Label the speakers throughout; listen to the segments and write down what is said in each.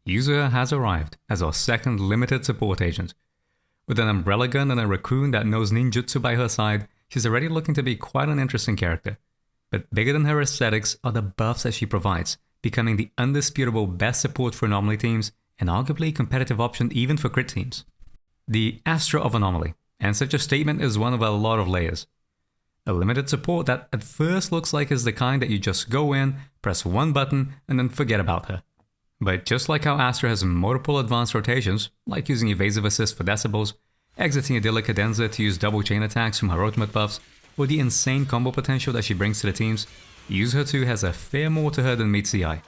Speaker 1: Yuzuha has arrived as our second limited support agent. With an umbrella gun and a raccoon that knows ninjutsu by her side, she's already looking to be quite an interesting character. But bigger than her aesthetics are the buffs that she provides, becoming the undisputable best support for anomaly teams and arguably a competitive option even for crit teams. The Astra of Anomaly, and such a statement is one of a lot of layers. A limited support that at first looks like is the kind that you just go in, press one button, and then forget about her. But just like how Astra has multiple advanced rotations, like using evasive assist for decibels, exiting Idyllic Cadenza to use double chain attacks from her ultimate buffs, or the insane combo potential that she brings to the teams, Yuzuha 2 has a fair more to her than meets the eye.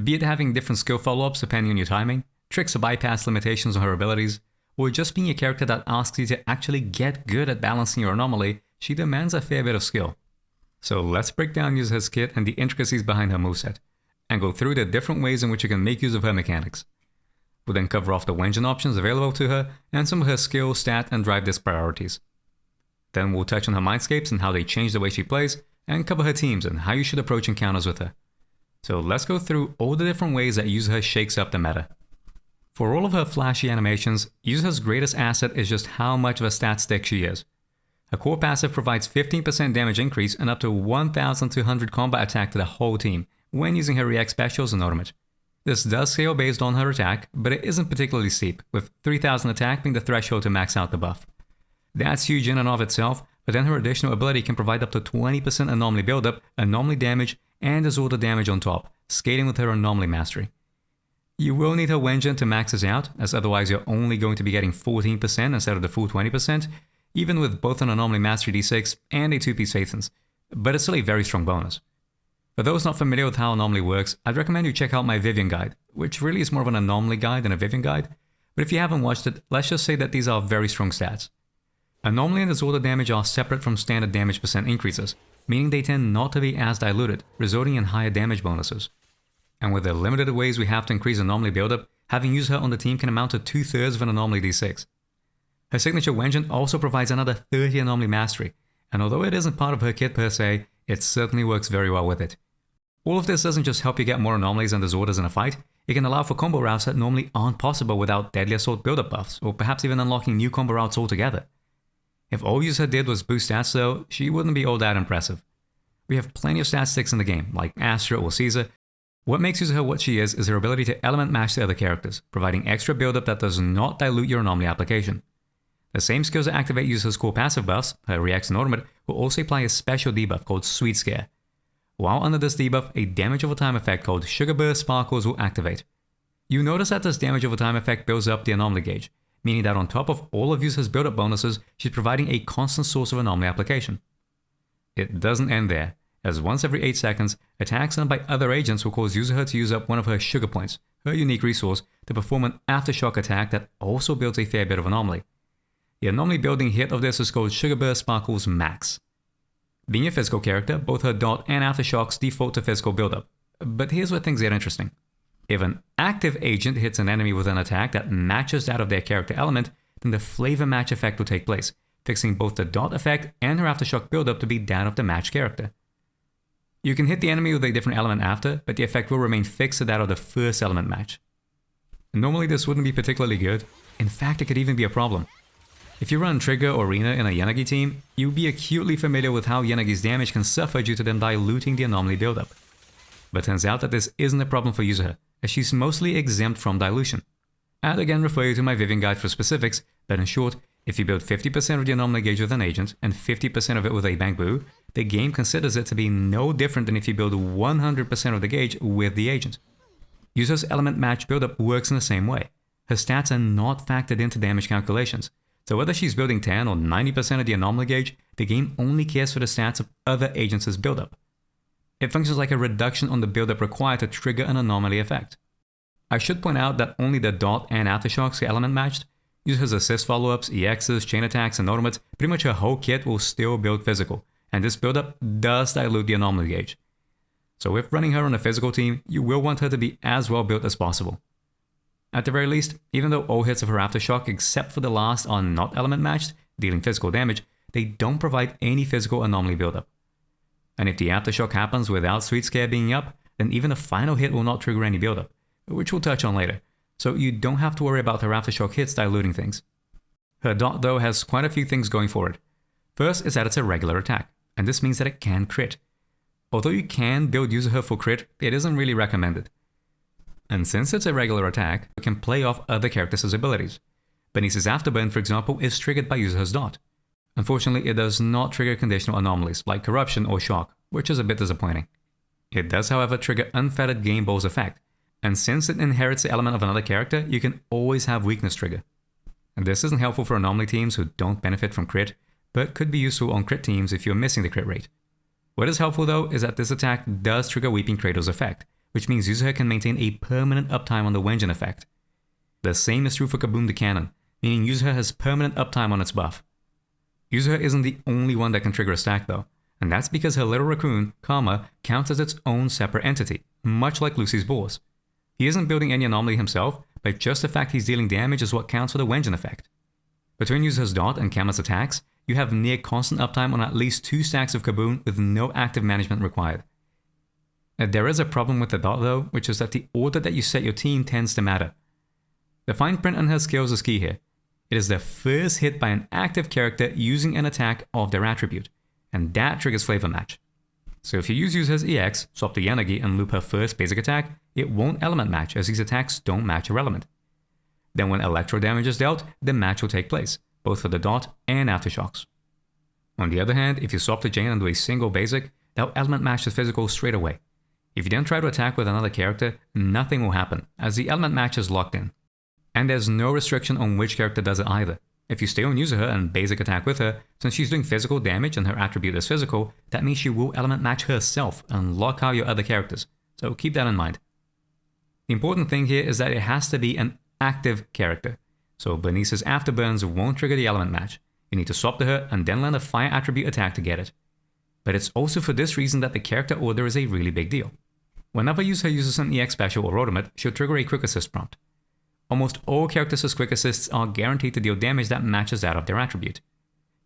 Speaker 1: Be it having different skill follow-ups depending on your timing, tricks to bypass limitations on her abilities, or just being a character that asks you to actually get good at balancing your anomaly, she demands a fair bit of skill. So let's break down Yuzuha's kit and the intricacies behind her moveset, and go through the different ways in which you can make use of her mechanics. We'll then cover off the Wenjin options available to her, and some of her skill, stat, and drive disc priorities. Then we'll touch on her Mindscapes and how they change the way she plays, and cover her teams and how you should approach encounters with her. So let's go through all the different ways that Yuzuha shakes up the meta. For all of her flashy animations, Yuzuha's greatest asset is just how much of a stat stick she is. Her core passive provides 15% damage increase and up to 1200 combat attack to the whole team when using her react specials and ultimate. This does scale based on her attack, but it isn't particularly steep, with 3000 attack being the threshold to max out the buff. That's huge in and of itself, but then her additional ability can provide up to 20% anomaly buildup, anomaly damage, and disorder damage on top, scaling with her anomaly mastery. You will need her Wenjin to max this out, as otherwise you're only going to be getting 14% instead of the full 20%, even with both an anomaly mastery d6 and a 2-piece Phaethons, but it's still a very strong bonus. For those not familiar with how anomaly works, I'd recommend you check out my Vivian guide, which really is more of an anomaly guide than a Vivian guide, but if you haven't watched it, let's just say that these are very strong stats. Anomaly and disorder damage are separate from standard damage percent increases, meaning they tend not to be as diluted, resulting in higher damage bonuses. And with the limited ways we have to increase anomaly buildup, having Yuzuha on the team can amount to 2/3 of an anomaly d6. Her signature Wenjin also provides another 30 anomaly mastery, and although it isn't part of her kit per se, it certainly works very well with it. All of this doesn't just help you get more anomalies and disorders in a fight, it can allow for combo routes that normally aren't possible without Deadly Assault buildup buffs, or perhaps even unlocking new combo routes altogether. If all Yuzuha did was boost stats though, she wouldn't be all that impressive. We have plenty of stat sticks in the game, like Astra or Caesar. What makes Yuzuha what she is her ability to element match the other characters, providing extra buildup that does not dilute your anomaly application. The same skills that activate Yuzuha's core passive buffs, her reacts and ultimate, will also apply a special debuff called Sweet Scare. While under this debuff, a damage over time effect called Sugar Burst Sparkles will activate. You notice that this damage over time effect builds up the anomaly gauge, meaning that on top of all of Yuzuha's build-up bonuses, she's providing a constant source of anomaly application. It doesn't end there, as once every 8 seconds, attacks done by other agents will cause Yuzuha to use up one of her Sugar Points, her unique resource, to perform an Aftershock attack that also builds a fair bit of anomaly. The anomaly building hit of this is called Sugar Burst Sparkles Max. Being a physical character, both her dot and Aftershocks default to physical buildup. But here's where things get interesting. If an active agent hits an enemy with an attack that matches that of their character element, then the flavor match effect will take place, fixing both the dot effect and her Aftershock buildup to be that of the matched character. You can hit the enemy with a different element after, but the effect will remain fixed to that of the first element match. Normally this wouldn't be particularly good. In fact, it could even be a problem. If you run Trigger or Rina in a Yanagi team, you'll be acutely familiar with how Yanagi's damage can suffer due to them diluting the anomaly buildup. But turns out that this isn't a problem for Yuzuha, as she's mostly exempt from dilution. I'd again refer you to my Vivian guide for specifics, but in short, if you build 50% of the anomaly gauge with an agent and 50% of it with a Bangbu, the game considers it to be no different than if you build 100% of the gauge with the agent. Yuzuha's element match buildup works in the same way. Her stats are not factored into damage calculations, so whether she's building 10 or 90% of the anomaly gauge, the game only cares for the stats of other agents' buildup. It functions like a reduction on the buildup required to trigger an anomaly effect. I should point out that only the dot and Aftershocks get element matched. Yuzuha's assist follow-ups, EXs, chain attacks, and ultimates, pretty much her whole kit will still build physical, and this buildup does dilute the anomaly gauge. So if running her on a physical team, you will want her to be as well built as possible. At the very least, even though all hits of her Aftershock except for the last are not element matched, dealing physical damage, they don't provide any physical anomaly buildup. And if the Aftershock happens without Sweet Scare being up, then even the final hit will not trigger any buildup, which we'll touch on later. so you don't have to worry about her Aftershock hits diluting things. Her dot though has quite a few things going for it. First is that it's a regular attack, and this means that it can crit. Although you can build Yuzuha for crit, it isn't really recommended. And since it's a regular attack, it can play off other characters' abilities. Benice's Afterburn, for example, is triggered by Yuzuha's dot. Unfortunately, it does not trigger conditional anomalies like Corruption or Shock, which is a bit disappointing. It does, however, trigger Unfettered Game Ball's effect, and since it inherits the element of another character, you can always have Weakness trigger. And this isn't helpful for anomaly teams who don't benefit from crit, but could be useful on crit teams if you're missing the crit rate. What is helpful though is that this attack does trigger Weeping Kratos effect, which means Yuzuha can maintain a permanent uptime on the Wenjin effect. The same is true for Kaboom the Cannon, meaning Yuzuha has permanent uptime on its buff. Yuzuha isn't the only one that can trigger a stack though, and that's because her little raccoon, Karma, counts as its own separate entity, much like Lucy's boars. He isn't building any anomaly himself, but just the fact he's dealing damage is what counts for the Wenjin effect. Between Yuzuha's dot and Karma's attacks, you have near constant uptime on at least 2 stacks of Kaboom with no active management required. There is a problem with the dot though, which is that the order that you set your team tends to matter. The fine print on her skills is key here. It is the first hit by an active character using an attack of their attribute, and that triggers Flavor Match. So if you use Yuzuha's EX, swap to Yanagi and loop her first basic attack, it won't element match as these attacks don't match her element. Then when electro damage is dealt, the match will take place, both for the dot and aftershocks. On the other hand, if you swap to Jane and do a single basic, they'll element match the physical straight away. If you then try to attack with another character, nothing will happen, as the element match is locked in. And there's no restriction on which character does it either. If you stay on Yuzuha and basic attack with her, since she's doing physical damage and her attribute is physical, that means she will element match herself and lock out your other characters, so keep that in mind. The important thing here is that it has to be an active character, so Benice's Afterburns won't trigger the element match. You need to swap to her and then land a fire attribute attack to get it. But it's also for this reason that the character order is a really big deal. Whenever Yuzuha uses an EX special or ultimate, she'll trigger a quick assist prompt. Almost all characters' quick assists are guaranteed to deal damage that matches that of their attribute.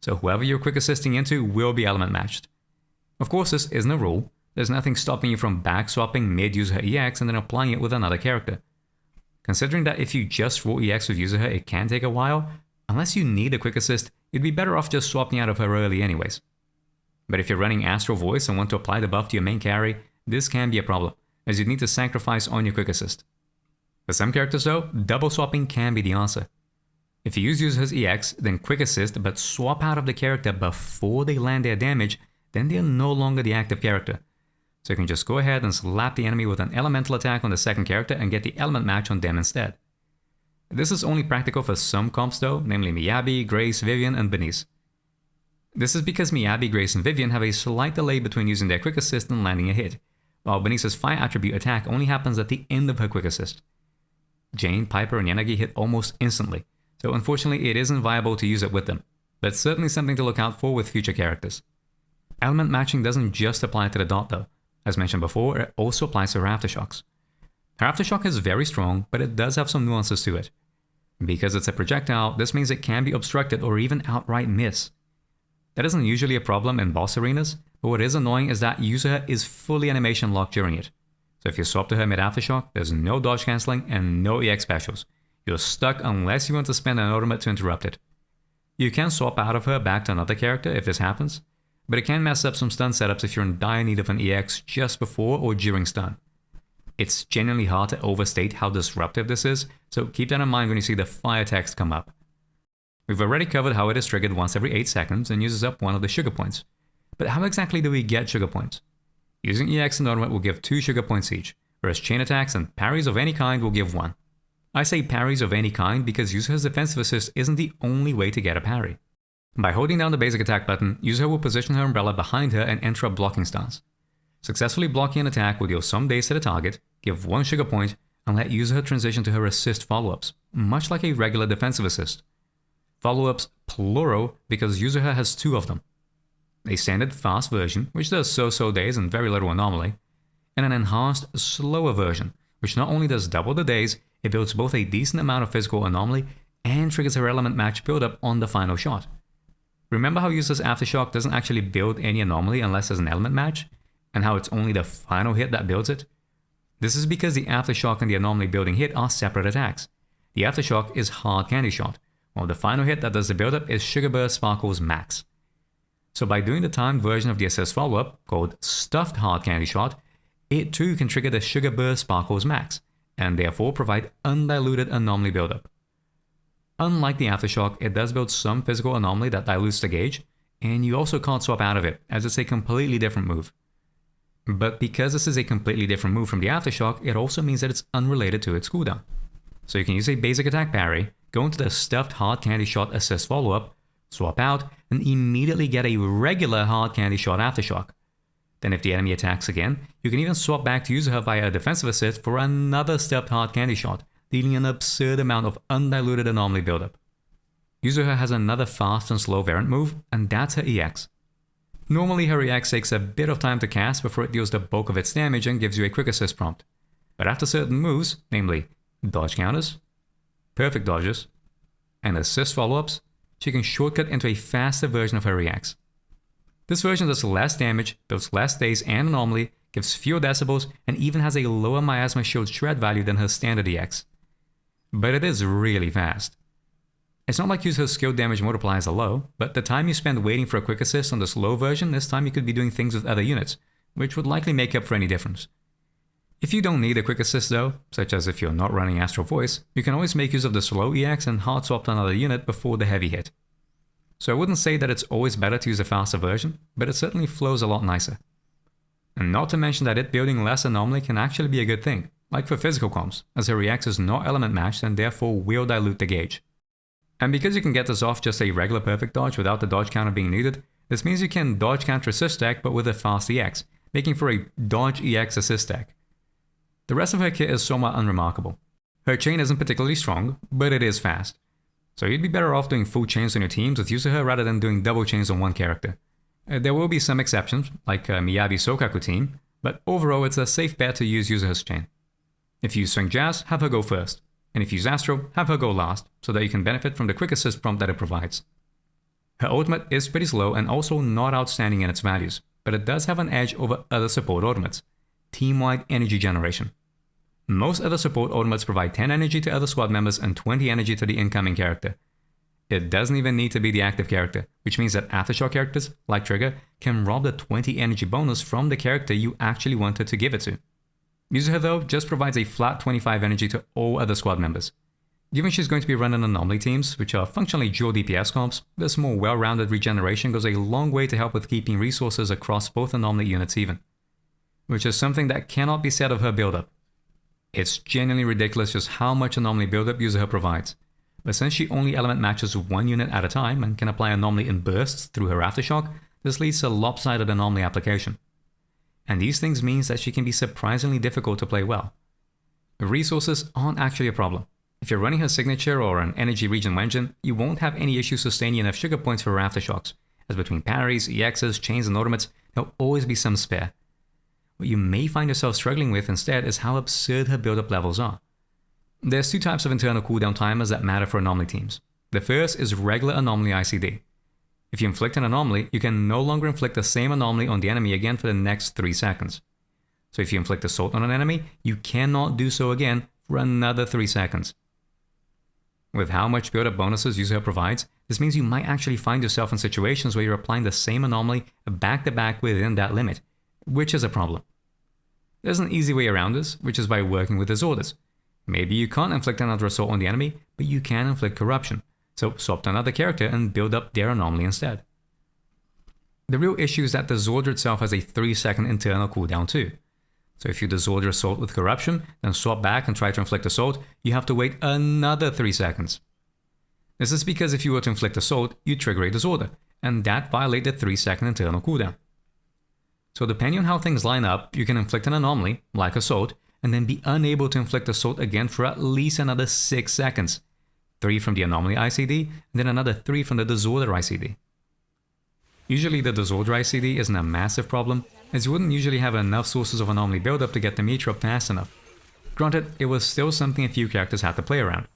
Speaker 1: So whoever you're quick assisting into will be element matched. Of course, this isn't a rule. There's nothing stopping you from back swapping mid Yuzuha EX and then applying it with another character. Considering that if you just roll EX with Yuzuha, it can take a while, unless you need a quick assist, you'd be better off just swapping out of her early anyways. But if you're running Astral Voice and want to apply the buff to your main carry, this can be a problem, as you'd need to sacrifice on your quick assist. For some characters though, double swapping can be the answer. If you use Yuzuha's EX, then quick assist but swap out of the character before they land their damage, then they're no longer the active character. So you can just go ahead and slap the enemy with an elemental attack on the second character and get the element match on them instead. This is only practical for some comps though, namely Miyabi, Grace, Vivian, and Benice. This is because Miyabi, Grace, and Vivian have a slight delay between using their quick assist and landing a hit, while Benice's fire attribute attack only happens at the end of her quick assist. Jane, Piper, and Yanagi hit almost instantly, so unfortunately it isn't viable to use it with them, but certainly something to look out for with future characters. Element matching doesn't just apply to the dot though. As mentioned before, it also applies to her aftershocks. Her aftershock is very strong, but it does have some nuances to it. Because it's a projectile, this means it can be obstructed or even outright miss. That isn't usually a problem in boss arenas, but what is annoying is that Yuzuha is fully animation locked during it. So if you swap to her mid-aftershock, there's no dodge cancelling and no EX specials. You're stuck unless you want to spend an ultimate to interrupt it. You can swap out of her back to another character if this happens, but it can mess up some stun setups if you're in dire need of an EX just before or during stun. It's genuinely hard to overstate how disruptive this is, so keep that in mind when you see the fire text come up. We've already covered how it is triggered once every 8 seconds and uses up one of the sugar points. But how exactly do we get sugar points? Using EX and ultimate will give 2 sugar points each, whereas chain attacks and parries of any kind will give 1. I say parries of any kind because Yuzuha's defensive assist isn't the only way to get a parry. By holding down the basic attack button, Yuzuha will position her umbrella behind her and enter a blocking stance. Successfully blocking an attack will deal some days to the target, give 1 sugar point, and let Yuzuha transition to her assist follow-ups, much like a regular defensive assist. Follow-ups plural because Yuzuha has 2 of them. A standard fast version, which does so-so days and very little anomaly, and an enhanced slower version, which not only does double the days, it builds both a decent amount of physical anomaly and triggers her element match build-up on the final shot. Remember how Yuzuha's Aftershock doesn't actually build any anomaly unless there's an element match, and how it's only the final hit that builds it? This is because the Aftershock and the Anomaly building hit are separate attacks. The Aftershock is Hard Candy Shot, while the final hit that does the build-up is Sugar Burst Sparkle's Max. So by doing the timed version of the assist follow-up, called Stuffed Hard Candy Shot, it too can trigger the Sugar Burst Sparkle's Max, and therefore provide undiluted Anomaly build-up. Unlike the Aftershock, it does build some physical anomaly that dilutes the gauge, and you also can't swap out of it, as it's a completely different move. But because this is a completely different move from the Aftershock, it also means that it's unrelated to its cooldown. So you can use a basic attack parry, go into the Stuffed Hard Candy Shot assist follow-up, swap out, and immediately get a regular Hard Candy Shot Aftershock. Then if the enemy attacks again, you can even swap back to Yuzuha via a defensive assist for another Stuffed Hard Candy Shot, dealing an absurd amount of undiluted anomaly buildup. Yuzuha has another fast and slow variant move, and that's her EX. Normally her EX takes a bit of time to cast before it deals the bulk of its damage and gives you a quick assist prompt. But after certain moves, namely dodge counters, perfect dodges, and assist follow-ups, she can shortcut into a faster version of her EX. This version does less damage, builds less days and anomaly, gives fewer decibels, and even has a lower miasma shield shred value than her standard EX. But it is really fast. It's not like Yuzuha's skill damage multipliers are low, but the time you spend waiting for a quick assist on the slow version, this time you could be doing things with other units, which would likely make up for any difference. If you don't need a quick assist though, such as if you're not running Astral Voice, you can always make use of the slow EX and hard swap to another unit before the heavy hit. So I wouldn't say that it's always better to use a faster version, but it certainly flows a lot nicer. And not to mention that it building less anomaly can actually be a good thing, like for physical comps, as her EX is not element matched and therefore will dilute the gauge. And because you can get this off just a regular perfect dodge without the dodge counter being needed, this means you can dodge counter assist stack but with a fast EX, making for a dodge EX assist stack. The rest of her kit is somewhat unremarkable. Her chain isn't particularly strong, but it is fast. So you'd be better off doing full chains on your teams with Yuzuha rather than doing double chains on one character. There will be some exceptions, like Miyabi's Soukaku team, but overall it's a safe bet to use Yuzuha's chain. If you use Swing Jazz, have her go first. And if you use Astro, have her go last, so that you can benefit from the quick assist prompt that it provides. Her ultimate is pretty slow and also not outstanding in its values, but it does have an edge over other support ultimates: team-wide energy generation. Most other support ultimates provide 10 energy to other squad members and 20 energy to the incoming character. It doesn't even need to be the active character, which means that Aftershock characters, like Trigger, can rob the 20 energy bonus from the character you actually wanted to give it to. Yuzuha though just provides a flat 25 energy to all other squad members. Given she's going to be running anomaly teams, which are functionally dual DPS comps, this more well-rounded regeneration goes a long way to help with keeping resources across both anomaly units even. Which is something that cannot be said of her build-up. It's genuinely ridiculous just how much anomaly build-up Yuzuha provides. But since she only element matches one unit at a time and can apply anomaly in bursts through her Aftershock, this leads to lopsided anomaly application. And these things means that she can be surprisingly difficult to play well. Resources aren't actually a problem. If you're running her signature or an energy regen engine, you won't have any issue sustaining enough sugar points for her Aftershocks, as between parries, EXs, chains and ultimates, there'll always be some spare. What you may find yourself struggling with instead is how absurd her build-up levels are. There's two types of internal cooldown timers that matter for anomaly teams. The first is regular anomaly ICD. If you inflict an anomaly, you can no longer inflict the same anomaly on the enemy again for the next 3 seconds. So if you inflict assault on an enemy, you cannot do so again for another 3 seconds. With how much build-up bonuses Yuzuha provides, this means you might actually find yourself in situations where you're applying the same anomaly back-to-back within that limit, which is a problem. There's an easy way around this, which is by working with disorders. Maybe you can't inflict another assault on the enemy, but you can inflict corruption. So swap to another character and build up their anomaly instead. The real issue is that Disorder itself has a 3-second internal cooldown too. So if you Disorder Assault with Corruption, then swap back and try to inflict Assault, you have to wait another 3 seconds. This is because if you were to inflict Assault, you trigger a Disorder, and that violates the 3-second internal cooldown. So depending on how things line up, you can inflict an anomaly, like Assault, and then be unable to inflict Assault again for at least another 6 seconds. 3 from the Anomaly ICD, and then another 3 from the Disorder ICD. Usually the Disorder ICD isn't a massive problem, as you wouldn't usually have enough sources of Anomaly buildup to get the meter up fast enough. Granted, it was still something a few characters had to play around.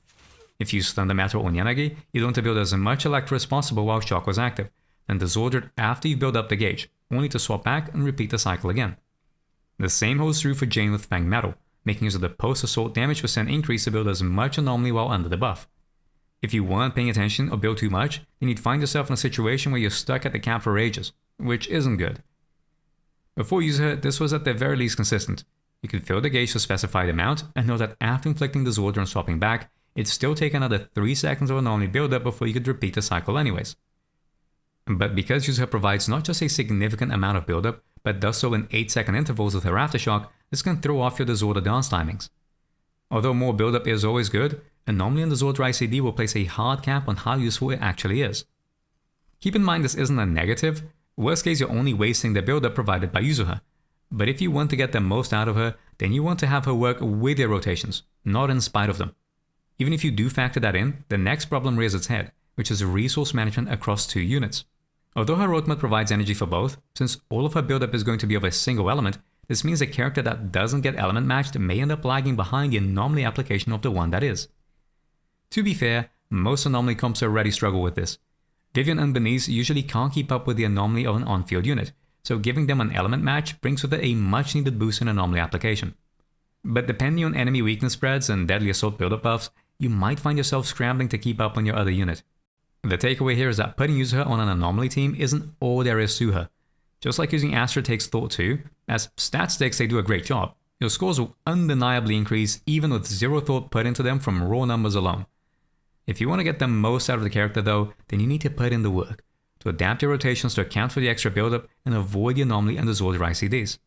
Speaker 1: If you stun the Metal on Yanagi, you'd want to build as much Electro as possible while Shock was active, then Disordered after you build up the gauge, only to swap back and repeat the cycle again. The same holds true for Jane with Fang Metal, making use of the post-assault damage percent increase to build as much anomaly while under the buff. If you weren't paying attention or build too much, then you'd find yourself in a situation where you're stuck at the cap for ages, which isn't good. Before Yuzuha, this was at the very least consistent. You could fill the gauge to a specified amount and know that after inflicting disorder and swapping back, it'd still take another 3 seconds of anomaly buildup before you could repeat the cycle anyways. But because Yuzuha provides not just a significant amount of buildup, but does so in 8-second intervals with her Aftershock, this can throw off your disorder dance timings. Although more buildup is always good, anomaly and disorder ICD will place a hard cap on how useful it actually is. Keep in mind this isn't a negative. Worst case, you're only wasting the buildup provided by Yuzuha. But if you want to get the most out of her, then you want to have her work with your rotations, not in spite of them. Even if you do factor that in, the next problem rears its head, which is resource management across 2 units. Although her roadmap provides energy for both, since all of her buildup is going to be of a single element, this means a character that doesn't get element matched may end up lagging behind the anomaly application of the one that is. To be fair, most anomaly comps already struggle with this. Vivian and Bernice usually can't keep up with the anomaly of an on-field unit, so giving them an element match brings with it a much-needed boost in anomaly application. But depending on enemy weakness spreads and deadly assault buildup buffs, you might find yourself scrambling to keep up on your other unit. The takeaway here is that putting Yuzuha on an anomaly team isn't all there is to her. Just like using Astra takes thought too, as stat sticks they do a great job. Your scores will undeniably increase even with zero thought put into them from raw numbers alone. If you want to get the most out of the character though, then you need to put in the work, to adapt your rotations to account for the extra buildup and avoid the anomaly and disorder ICDs.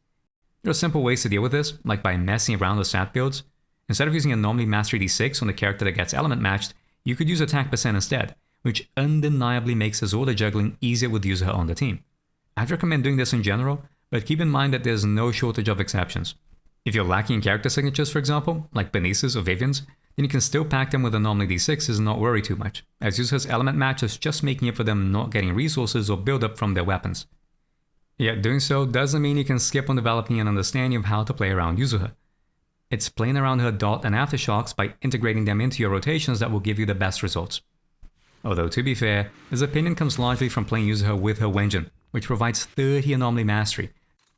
Speaker 1: There are simple ways to deal with this, like by messing around with stat builds. Instead of using Anomaly Mastery D6 on the character that gets element matched, you could use Attack Percent instead, which undeniably makes disorder juggling easier with Yuzuha on the team. I'd recommend doing this in general, but keep in mind that there's no shortage of exceptions. If you're lacking in character signatures, for example, like Bernice's or Vivian's, then you can still pack them with Anomaly D6s and not worry too much, as Yuzuha's element match is just making up for them not getting resources or build-up from their weapons. Yet doing so doesn't mean you can skip on developing an understanding of how to play around Yuzuha. It's playing around her dot and aftershocks by integrating them into your rotations that will give you the best results. Although to be fair, this opinion comes largely from playing Yuzuha with her Wenjin, which provides 30 Anomaly Mastery.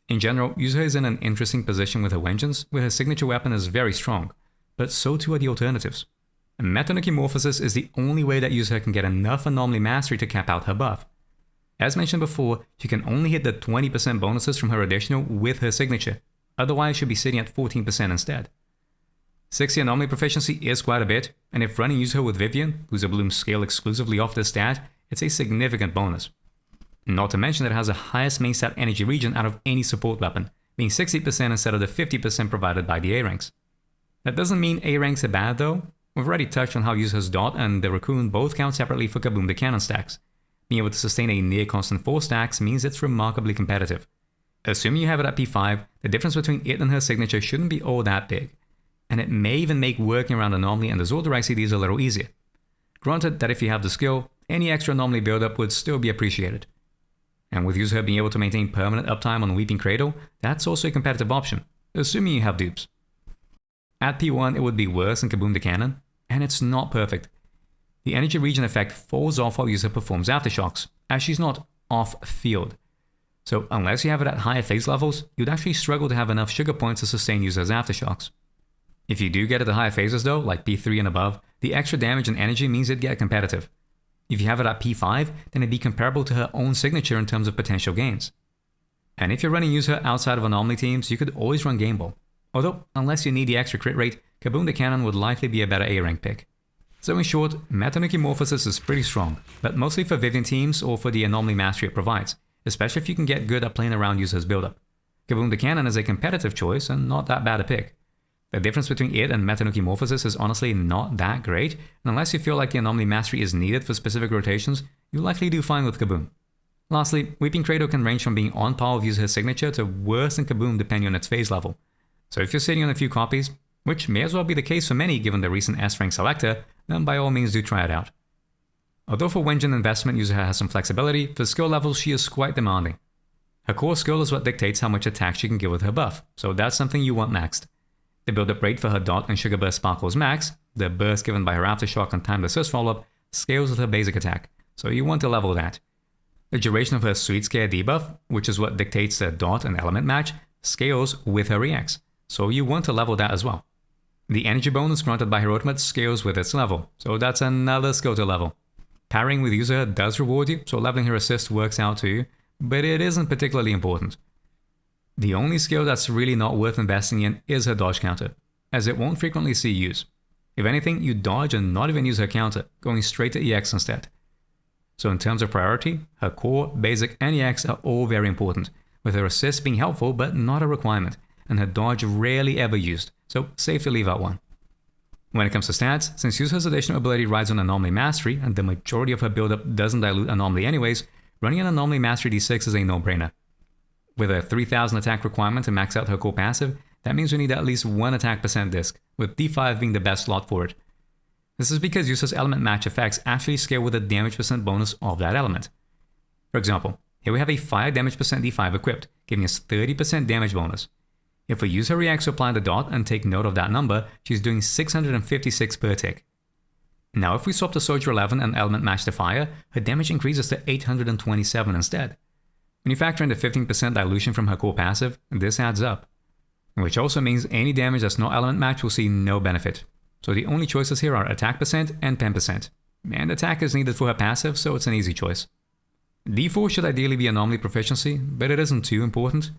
Speaker 1: In general, Yuzuha is in an interesting position with her Wenjins, where her signature weapon is very strong, but so too are the alternatives. Metanuki Morphosis is the only way that Yuzuha can get enough Anomaly Mastery to cap out her buff. As mentioned before, she can only hit the 20% bonuses from her additional with her signature, otherwise she'll be sitting at 14% instead. 60 Anomaly Proficiency is quite a bit, and if running Yuzuha with Vivian, who's a bloom scale exclusively off this stat, it's a significant bonus. Not to mention that it has the highest main stat energy region out of any support weapon, being 60% instead of the 50% provided by the A ranks. That doesn't mean A ranks are bad though. We've already touched on how Yuzuha's Dot and the Raccoon both count separately for Kaboom the Cannon stacks. Being able to sustain a near constant 4 stacks means it's remarkably competitive. Assuming you have it at P5, the difference between it and her signature shouldn't be all that big, and it may even make working around Anomaly and Disorder ICDs a little easier. Granted that if you have the skill, any extra Anomaly buildup would still be appreciated. And with Yuzuha being able to maintain permanent uptime on Weeping Cradle, that's also a competitive option, assuming you have dupes. At P1 it would be worse than Kaboom the Cannon, and it's not perfect. The energy region effect falls off while Yuzuha performs Aftershocks, as she's not off-field. So unless you have it at higher phase levels, you'd actually struggle to have enough sugar points to sustain Yuzuha's Aftershocks. If you do get it at higher phases though, like P3 and above, the extra damage and energy means it'd get competitive. If you have it at P5, then it'd be comparable to her own signature in terms of potential gains. And if you're running Yuzuha outside of Anomaly teams, you could always run Game Ball. Although, unless you need the extra crit rate, Kaboom the Cannon would likely be a better A-rank pick. So in short, Metanuki Morphosis is pretty strong, but mostly for Vivian teams or for the Anomaly Mastery it provides, especially if you can get good at playing around Yuzuha's buildup. Kaboom the Cannon is a competitive choice and not that bad a pick. The difference between it and Metanuki Morphosis is honestly not that great, and unless you feel like the Anomaly Mastery is needed for specific rotations, you'll likely do fine with Kaboom. Lastly, Weeping Cradle can range from being on par with Yuzuha's signature to worse than Kaboom depending on its phase level. So if you're sitting on a few copies, which may as well be the case for many given the recent S-rank selector, then by all means do try it out. Although for Wenjin investment Yuzuha has some flexibility, for skill levels she is quite demanding. Her core skill is what dictates how much attack she can give with her buff, so that's something you want maxed. The build-up rate for her Dot and Sugar Burst Sparkles max, the burst given by her Aftershock and timed assist follow-up, scales with her basic attack, so you want to level that. The duration of her Sweet Scare debuff, which is what dictates the Dot and Element match, scales with her reacts, so you want to level that as well. The energy bonus granted by her ultimate scales with its level, so that's another skill to level. Parrying with Yuzuha does reward you, so leveling her assist works out too, but it isn't particularly important. The only skill that's really not worth investing in is her dodge counter, as it won't frequently see use. If anything, you dodge and not even use her counter, going straight to EX instead. So in terms of priority, her core, basic, and EX are all very important, with her assist being helpful but not a requirement, and her dodge rarely ever used, so safe to leave out one. When it comes to stats, since Yuzuha's additional ability rides on Anomaly Mastery, and the majority of her build-up doesn't dilute Anomaly anyways, running an Anomaly Mastery D6 is a no-brainer. With a 3000 attack requirement to max out her core passive, that means we need at least 1 attack percent disc, with D5 being the best slot for it. This is because Yuzuha's element match effects actually scale with the damage percent bonus of that element. For example, here we have a fire damage percent D5 equipped, giving us 30% damage bonus. If we use her react to apply the dot and take note of that number, she's doing 656 per tick. Now if we swap to Soldier 11 and element match to fire, her damage increases to 827 instead. When you factor in the 15% dilution from her core passive, this adds up. Which also means any damage that's not element match will see no benefit. So the only choices here are attack percent and pen percent. And attack is needed for her passive, so it's an easy choice. D4 should ideally be anomaly proficiency, but it isn't too important.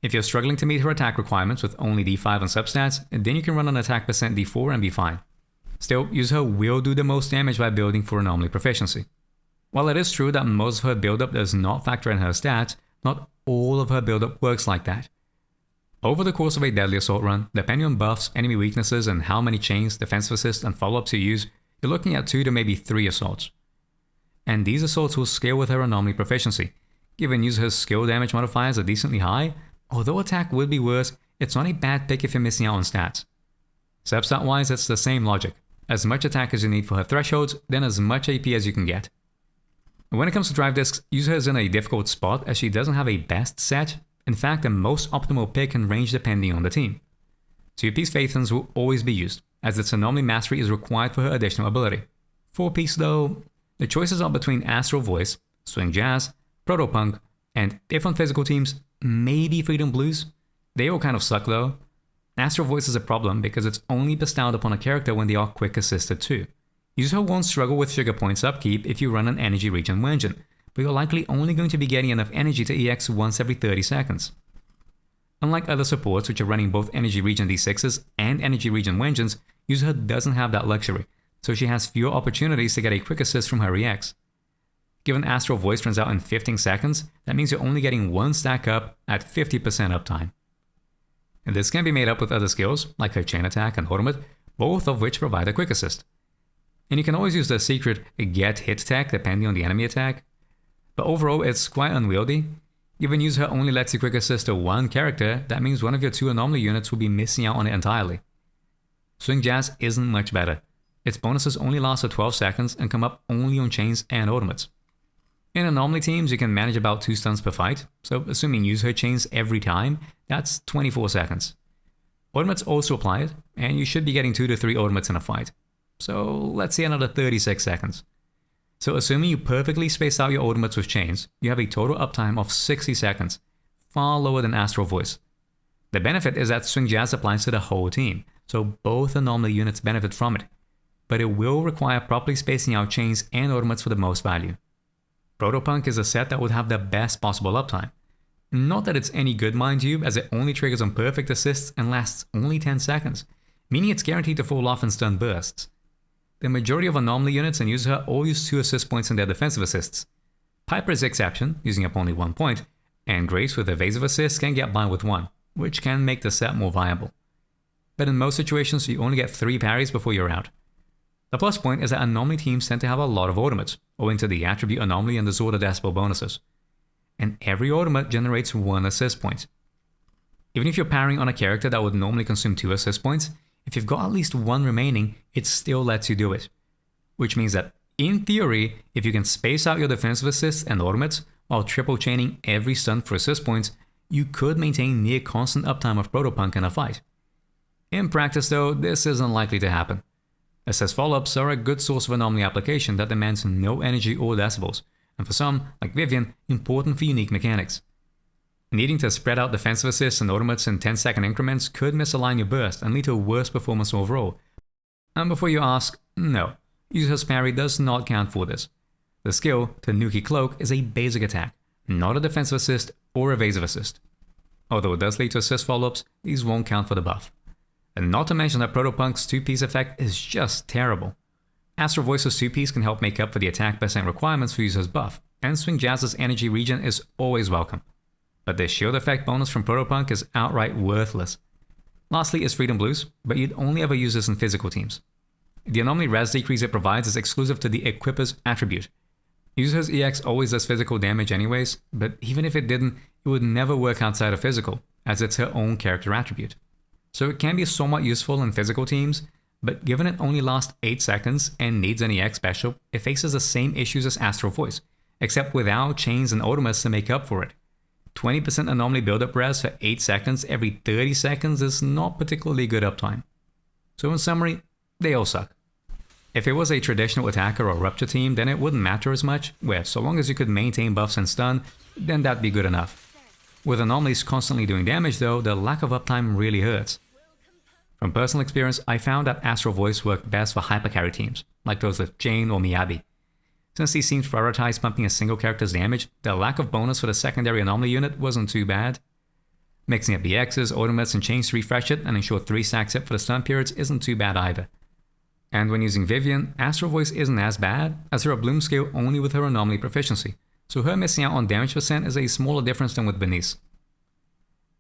Speaker 1: If you're struggling to meet her attack requirements with only D5 and substats, then you can run an attack percent D4 and be fine. Still, Yuzuha will do the most damage by building for anomaly proficiency. While it is true that most of her buildup does not factor in her stats, not all of her buildup works like that. Over the course of a Deadly Assault run, depending on buffs, enemy weaknesses, and how many chains, defensive assists, and follow-ups you use, you're looking at 2 to maybe 3 assaults. And these assaults will scale with her anomaly proficiency. Given Yuzuha's skill damage modifiers are decently high, although attack would be worse, it's not a bad pick if you're missing out on stats. Substat-wise, it's the same logic. As much attack as you need for her thresholds, then as much AP as you can get. When it comes to drive discs, Yuzuha is in a difficult spot as she doesn't have a best set, in fact the most optimal pick can range depending on the team. 2-piece Phaethons will always be used, as its anomaly mastery is required for her additional ability. 4-piece though, the choices are between Astral Voice, Swing Jazz, Protopunk, and if on physical teams, maybe Freedom Blues. They all kind of suck though. Astral Voice is a problem because it's only bestowed upon a character when they are quick assisted too. Yuzuha won't struggle with Sugar Points upkeep if you run an Energy Regen Wenjin, but you're likely only going to be getting enough energy to EX once every 30 seconds. Unlike other supports which are running both Energy Regen D6s and Energy Regen Wenjins, Yuzuha doesn't have that luxury, so she has fewer opportunities to get a quick assist from her EX. Given Astral Voice runs out in 15 seconds, that means you're only getting 1 stack up at 50% uptime. And this can be made up with other skills, like her Chain Attack and Ultimate, both of which provide a quick assist. And you can always use the secret Get Hit tech depending on the enemy attack. But overall, it's quite unwieldy. Given Yuzuha only lets you quick assist to one character, that means one of your 2 anomaly units will be missing out on it entirely. Swing Jazz isn't much better. Its bonuses only last for 12 seconds and come up only on chains and ultimates. In anomaly teams, you can manage about 2 stuns per fight, so assuming you use her chains every time, that's 24 seconds. Ultimates also apply it, and you should be getting 2 to 3 ultimates in a fight. So let's say another 36 seconds. So assuming you perfectly space out your ultimates with chains, you have a total uptime of 60 seconds, far lower than Astral Voice. The benefit is that Swing Jazz applies to the whole team, so both anomaly units benefit from it, but it will require properly spacing out chains and ultimates for the most value. Protopunk is a set that would have the best possible uptime. Not that it's any good, mind you, as it only triggers on perfect assists and lasts only 10 seconds, meaning it's guaranteed to fall off in stun bursts. The majority of anomaly units and Yuzuha all use 2 assist points in their defensive assists. Piper is the exception, using up only 1 point, and Grace with evasive assists can get by with 1, which can make the set more viable. But in most situations, you only get 3 parries before you're out. The plus point is that anomaly teams tend to have a lot of ultimates, owing to the attribute anomaly and the Zorda Decibel bonuses. And every ultimate generates 1 assist point. Even if you're parrying on a character that would normally consume 2 assist points, if you've got at least 1 remaining, it still lets you do it. Which means that, in theory, if you can space out your defensive assists and ultimates while triple chaining every stun for assist points, you could maintain near constant uptime of Protopunk in a fight. In practice though, this isn't likely to happen. Assist follow-ups are a good source of anomaly application that demands no energy or decibels, and for some, like Vivian, important for unique mechanics. Needing to spread out defensive assists and ultimates in 10-second increments could misalign your burst and lead to a worse performance overall. And before you ask, no, Yuzuha's parry does not count for this. The skill, Tanuki Cloak, is a basic attack, not a defensive assist or evasive assist. Although it does lead to assist follow-ups, these won't count for the buff. And not to mention that Protopunk's 2-piece effect is just terrible. Astral Voice's 2-piece can help make up for the attack percent requirements for Yuzuha's buff, and Swing Jazz's energy regen is always welcome. But the shield effect bonus from Protopunk is outright worthless. Lastly is Freedom Blues, but you'd only ever use this in physical teams. The anomaly res decrease it provides is exclusive to the Equipper's attribute. Yuzuha's EX always does physical damage anyways, but even if it didn't, it would never work outside of physical, as it's her own character attribute. So it can be somewhat useful in physical teams, but given it only lasts 8 seconds and needs an EX special, it faces the same issues as Astral Voice, except without chains and ultimates to make up for it. 20% anomaly build-up res for 8 seconds every 30 seconds is not particularly good uptime. So in summary, they all suck. If it was a traditional attacker or rupture team, then it wouldn't matter as much, where so long as you could maintain buffs and stun, then that'd be good enough. With anomalies constantly doing damage though, the lack of uptime really hurts. From personal experience, I found that Astral Voice worked best for hypercarry teams, like those with Jane or Miyabi. Since these teams prioritize pumping a single character's damage, the lack of bonus for the secondary anomaly unit wasn't too bad. Mixing up BXs, ultimates, and chains to refresh it and ensure 3 stacks hit for the stun periods isn't too bad either. And when using Vivian, Astral Voice isn't as bad, as her bloom skill only with her anomaly proficiency, so her missing out on damage percent is a smaller difference than with Bernice.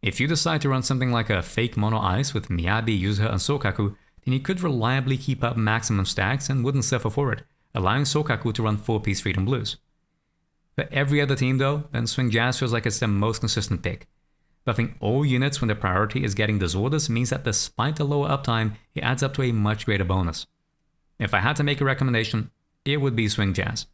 Speaker 1: If you decide to run something like a fake mono ice with Miyabi, Yuzuha, and Soukaku, then you could reliably keep up maximum stacks and wouldn't suffer for it, allowing Soukaku to run 4-piece Freedom Blues. For every other team though, then Swing Jazz feels like it's the most consistent pick. Buffing all units when the priority is getting disorders means that despite the lower uptime, it adds up to a much greater bonus. If I had to make a recommendation, it would be Swing Jazz.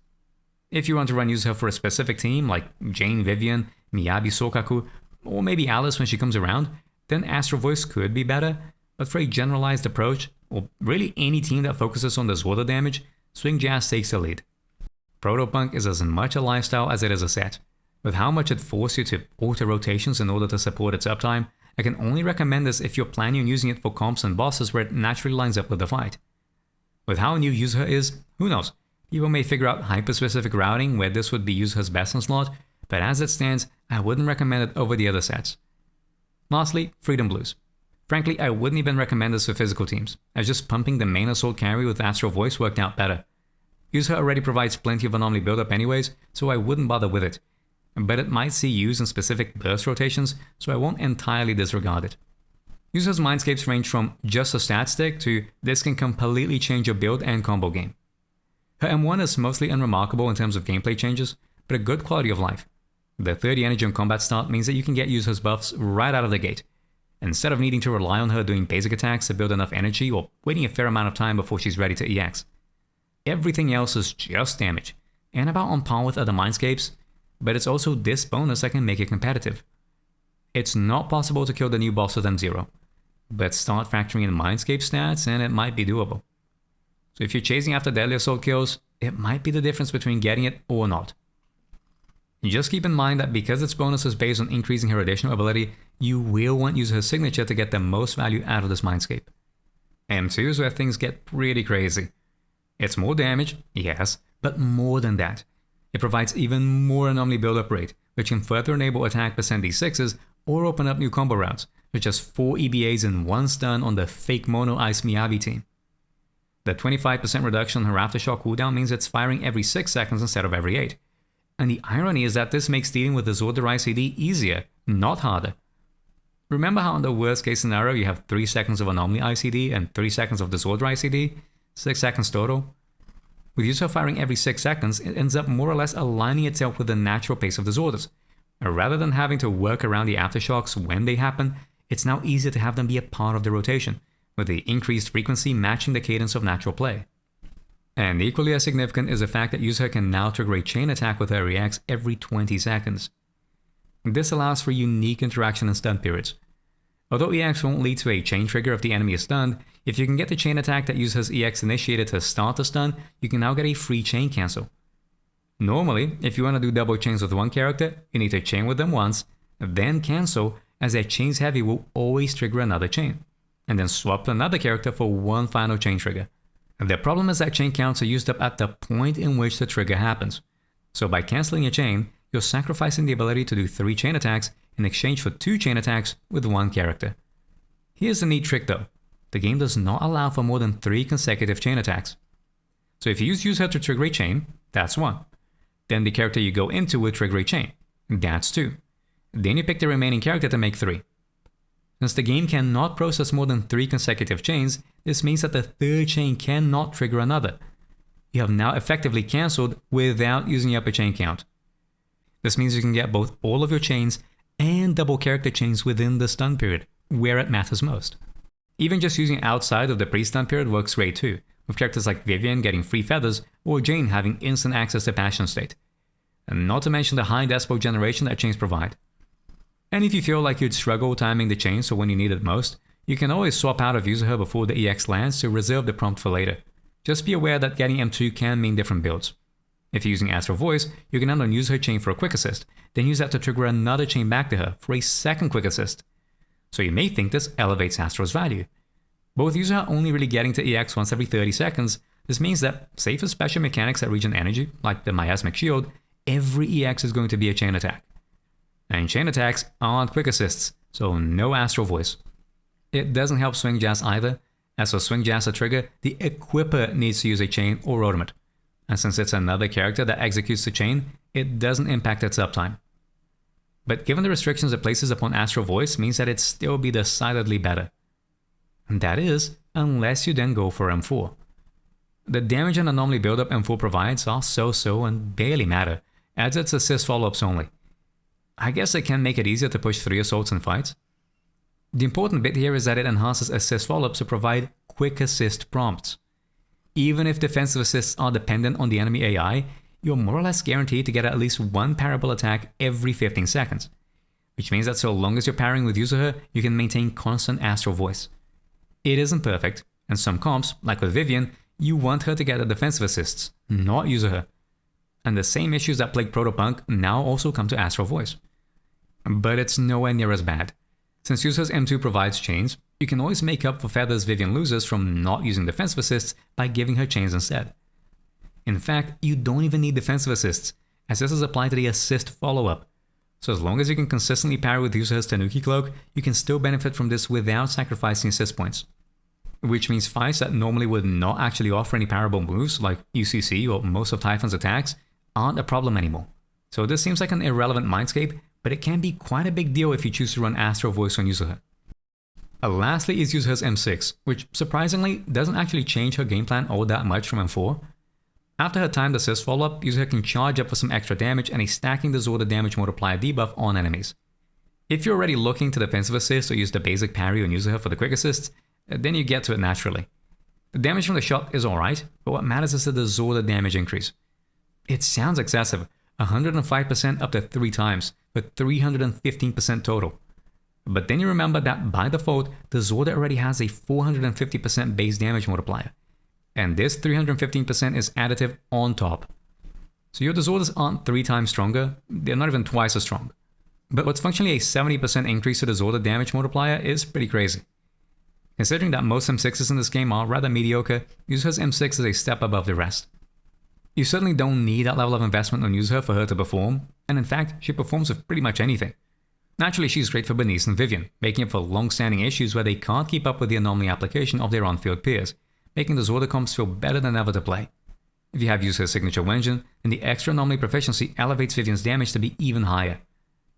Speaker 1: If you want to run Yuzuha for a specific team like Jane, Vivian, Miyabi, Soukaku, or maybe Alice when she comes around, then Astral Voice could be better, but for a generalized approach, or really any team that focuses on disorder damage, Swing Jazz takes the lead. Protopunk is as much a lifestyle as it is a set. With how much it forces you to alter rotations in order to support its uptime, I can only recommend this if you're planning on using it for comps and bosses where it naturally lines up with the fight. With how new Yuzuha is, who knows, people may figure out hyper-specific routing where this would be Yuzuha's best in slot, but as it stands, I wouldn't recommend it over the other sets. Lastly, Freedom Blues. Frankly, I wouldn't even recommend this for physical teams, as just pumping the main assault carry with Astral Voice worked out better. Yuzuha already provides plenty of anomaly buildup anyways, so I wouldn't bother with it. But it might see use in specific burst rotations, so I won't entirely disregard it. Yuzuha's Mindscapes range from just a stat stick to this can completely change your build and combo game. Her M1 is mostly unremarkable in terms of gameplay changes, but a good quality of life. The 30 energy on combat start means that you can get Yuzuha's buffs right out of the gate, instead of needing to rely on her doing basic attacks to build enough energy or waiting a fair amount of time before she's ready to EX. Everything else is just damage, and about on par with other Mindscapes, but it's also this bonus that can make it competitive. It's not possible to kill the new boss with M0, but start factoring in Mindscape stats and it might be doable. So if you're chasing after deadly assault kills, it might be the difference between getting it or not. Just keep in mind that because its bonus is based on increasing her additional ability, you will want to use her signature to get the most value out of this Mindscape. M2 is where things get pretty crazy. It's more damage, yes, but more than that. It provides even more anomaly build-up rate, which can further enable attack percent D6s or open up new combo routes, such as 4 EBAs and 1 stun on the fake mono ice Miyabi team. The 25% reduction on her Aftershock cooldown means it's firing every 6 seconds instead of every 8. And the irony is that this makes dealing with Disorder ICD easier, not harder. Remember how in the worst case scenario you have 3 seconds of Anomaly ICD and 3 seconds of Disorder ICD? 6 seconds total? With Yuzuha firing every 6 seconds, it ends up more or less aligning itself with the natural pace of Disorders. Rather than having to work around the Aftershocks when they happen, it's now easier to have them be a part of the rotation, with the increased frequency matching the cadence of natural play. And equally as significant is the fact that Yuzuha can now trigger a chain attack with her reacts every 20 seconds. This allows for unique interaction and stun periods. Although EX won't lead to a chain trigger if the enemy is stunned, if you can get the chain attack that Yuzuha's EX initiated to start the stun, you can now get a free chain cancel. Normally, if you want to do double chains with one character, you need to chain with them once, then cancel, as their chains heavy will always trigger another chain, and then swap to another character for one final chain trigger. The problem is that chain counts are used up at the point in which the trigger happens. So by cancelling a chain, you're sacrificing the ability to do 3 chain attacks in exchange for 2 chain attacks with one character. Here's the neat trick though. The game does not allow for more than 3 consecutive chain attacks. So if you use Yuzuha to trigger a chain, that's 1. Then the character you go into will trigger a chain, that's 2. Then you pick the remaining character to make 3. Since the game cannot process more than 3 consecutive chains, this means that the 3rd chain cannot trigger another. You have now effectively cancelled without using up a chain count. This means you can get both all of your chains and double character chains within the stun period, where it matters most. Even just using outside of the pre-stun period works great too, with characters like Vivian getting free feathers or Jane having instant access to Passion State. And not to mention the high decibel generation that chains provide. And if you feel like you'd struggle timing the chains for when you need it most, you can always swap out of Yuzuha before the EX lands to reserve the prompt for later. Just be aware that getting M2 can mean different builds. If you're using Astral Voice, you can end on use her chain for a quick assist, then use that to trigger another chain back to her for a second quick assist. So you may think this elevates Astral's value. But with Yuzuha only really getting to EX once every 30 seconds, this means that, save for special mechanics that regen energy, like the Miasmic Shield, every EX is going to be a chain attack. And chain attacks aren't quick assists, so no Astral Voice. It doesn't help Swing Jazz either, as for Swing Jazz to trigger, the equipper needs to use a chain or Rotomate. And since it's another character that executes the chain, it doesn't impact its uptime. But given the restrictions it places upon Astral Voice means that it'd still be decidedly better. And that is, unless you then go for M4. The damage and anomaly buildup M4 provides are so-so and barely matter, as it's assist follow-ups only. I guess it can make it easier to push 3 assaults in fights. The important bit here is that it enhances assist follow-ups to provide quick assist prompts. Even if defensive assists are dependent on the enemy AI, you're more or less guaranteed to get at least one parable attack every 15 seconds. Which means that so long as you're parrying with Yuzuha, you can maintain constant Astral Voice. It isn't perfect, and some comps, like with Vivian, you want her to get the defensive assists, not Yuzuha. And the same issues that plague Protopunk now also come to Astral Voice. But it's nowhere near as bad. Since Yuzuha's M2 provides chains, you can always make up for feathers Vivian loses from not using defensive assists by giving her chains instead. In fact, you don't even need defensive assists, as this is applied to the assist follow-up. So as long as you can consistently parry with Yuzuha's Tanuki Cloak, you can still benefit from this without sacrificing assist points. Which means fights that normally would not actually offer any parable moves, like UCC or most of Typhon's attacks, aren't a problem anymore. So this seems like an irrelevant Mindscape, but it can be quite a big deal if you choose to run Astral Voice on Yuzuha. Lastly is Yuzuha's M6, which surprisingly doesn't actually change her game plan all that much from M4. After her timed assist follow-up, Yuzuha can charge up for some extra damage and a stacking disorder damage multiplier debuff on enemies. If you're already looking to defensive assist or use the basic parry on Yuzuha for the quick assists, then you get to it naturally. The damage from the shot is alright, but what matters is the disorder damage increase. It sounds excessive, 105% up to 3 times, but 315% total. But then you remember that by default, disorder already has a 450% base damage multiplier. And this 315% is additive on top. So your disorders aren't 3 times stronger, they're not even twice as strong. But what's functionally a 70% increase to disorder damage multiplier is pretty crazy. Considering that most M6s in this game are rather mediocre, Yuzuha's M6 is a step above the rest. You certainly don't need that level of investment on Yuzuha for her to perform, and in fact, she performs with pretty much anything. Naturally, she's great for Bernice and Vivian, making up for long-standing issues where they can't keep up with the anomaly application of their on-field peers, making disorder comps feel better than ever to play. If you have Yuzuha's signature Wenjin, then the extra anomaly proficiency elevates Vivian's damage to be even higher.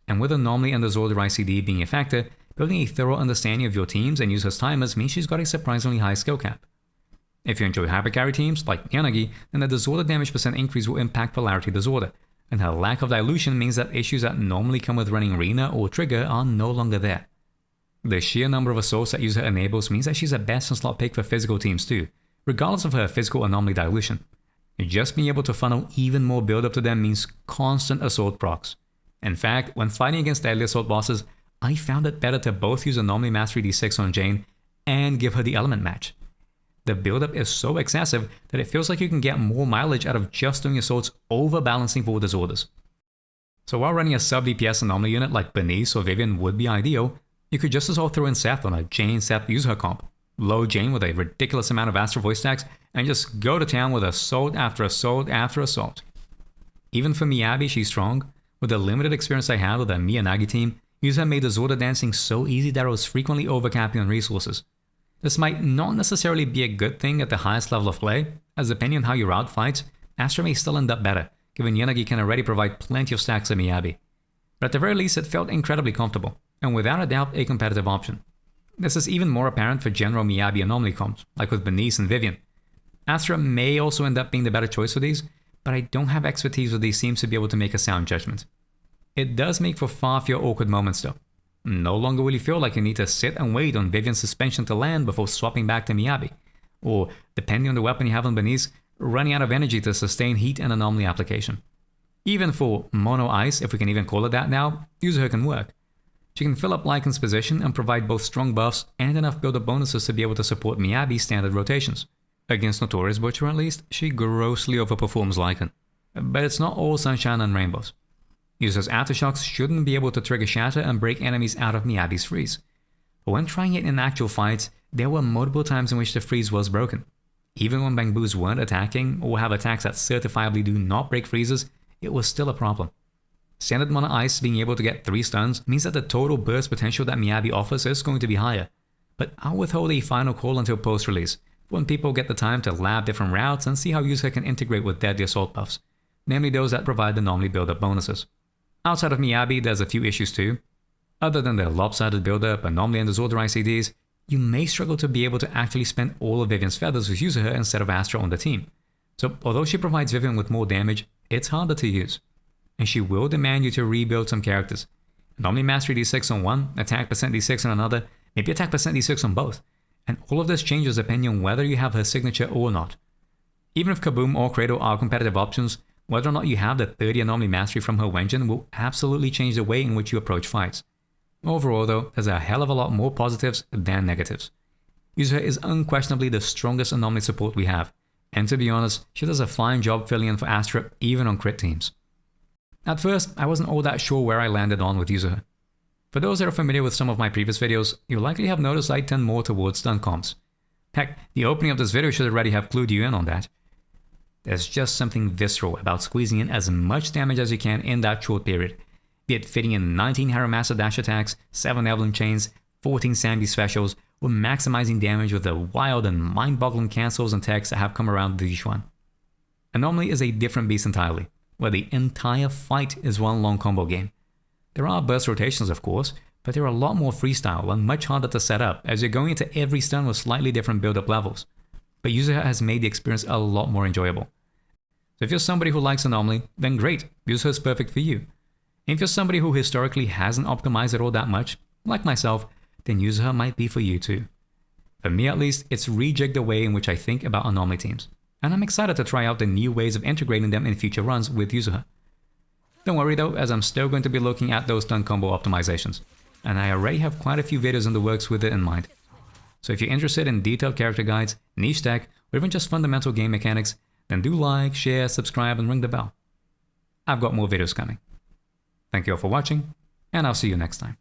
Speaker 1: And with anomaly and disorder ICD being a factor, building a thorough understanding of your teams and Yuzuha's timers means she's got a surprisingly high skill cap. If you enjoy hypercarry teams, like Yanagi, then the disorder damage percent increase will impact polarity disorder, and her lack of dilution means that issues that normally come with running Arena or Trigger are no longer there. The sheer number of assaults that Yuzuha enables means that she's a best in slot pick for physical teams too, regardless of her physical anomaly dilution. Just being able to funnel even more build up to them means constant assault procs. In fact, when fighting against deadly assault bosses, I found it better to both use Anomaly Mastery D6 on Jane and give her the element match. The build-up is so excessive that it feels like you can get more mileage out of just doing assaults over balancing for disorders. So while running a sub DPS anomaly unit like Bernice or Vivian would be ideal, you could just as well throw in Seth on a Jane Seth Yuzuha comp. Load Jane with a ridiculous amount of Astral voice stacks and just go to town with assault after assault after assault. Even for Miyabi, she's strong. With the limited experience I had with the Yanagi team, Yuzuha made the Zorda dancing so easy that I was frequently overcapping on resources. This might not necessarily be a good thing at the highest level of play, as depending on how you route fights, Astra may still end up better, given Yanagi can already provide plenty of stacks of Miyabi. But at the very least it felt incredibly comfortable, and without a doubt a competitive option. This is even more apparent for general Miyabi anomaly comps, like with Bernice and Vivian. Astra may also end up being the better choice for these, but I don't have expertise with these teams to be able to make a sound judgment. It does make for far fewer awkward moments though. No longer will you feel like you need to sit and wait on Vivian's suspension to land before swapping back to Miyabi, or, depending on the weapon you have on Bernice, running out of energy to sustain heat and anomaly application. Even for mono ice, if we can even call it that now, Yuzuha can work. She can fill up Lycan's position and provide both strong buffs and enough build-up bonuses to be able to support Miyabi's standard rotations. Against Notorious Butcher at least, she grossly overperforms Lycan. But it's not all sunshine and rainbows. Yuzuha's Aftershocks shouldn't be able to trigger Shatter and break enemies out of Miyabi's freeze. But when trying it in actual fights, there were multiple times in which the freeze was broken. Even when Bangbus weren't attacking or have attacks that certifiably do not break freezes, it was still a problem. Standard Mono Ice being able to get 3 stuns means that the total burst potential that Miyabi offers is going to be higher. But I'll withhold a final call until post-release, when people get the time to lab different routes and see how Yuzuha can integrate with deadly assault buffs, namely those that provide the normally build-up bonuses. Outside of Miyabi, there's a few issues too. Other than the lopsided build-up, anomaly and disorder ICDs, you may struggle to be able to actually spend all of Vivian's feathers with Yuzuha instead of Astra on the team. So although she provides Vivian with more damage, it's harder to use. And she will demand you to rebuild some characters. Anomaly mastery d6 on one, attack percent d6 on another, maybe attack percent d6 on both. And all of this changes depending on whether you have her signature or not. Even if Kaboom or Kratos are competitive options, whether or not you have the 30 anomaly mastery from her Wenjin will absolutely change the way in which you approach fights. Overall though, there's a hell of a lot more positives than negatives. Yuzuha is unquestionably the strongest anomaly support we have, and to be honest, she does a fine job filling in for Astra even on crit teams. At first, I wasn't all that sure where I landed on with Yuzuha. For those that are familiar with some of my previous videos, you'll likely have noticed I tend more towards stun comps. Heck, the opening of this video should already have clued you in on that. There's just something visceral about squeezing in as much damage as you can in that short period, be it fitting in 19 Haramaster dash attacks, 7 Evelyn chains, 14 Sambi specials, or maximizing damage with the wild and mind-boggling cancels and techs that have come around with each one. Anomaly is a different beast entirely, where the entire fight is one long combo game. There are burst rotations of course, but they're a lot more freestyle and much harder to set up as you're going into every stun with slightly different build-up levels. But Yuzuha has made the experience a lot more enjoyable. So if you're somebody who likes Anomaly, then great, Yuzuha is perfect for you. And if you're somebody who historically hasn't optimized it all that much, like myself, then Yuzuha might be for you too. For me at least, it's rejigged the way in which I think about Anomaly teams, and I'm excited to try out the new ways of integrating them in future runs with Yuzuha. Don't worry though, as I'm still going to be looking at those stun combo optimizations, and I already have quite a few videos in the works with it in mind. So if you're interested in detailed character guides, niche tech, or even just fundamental game mechanics, then do like, share, subscribe, and ring the bell. I've got more videos coming. Thank you all for watching, and I'll see you next time.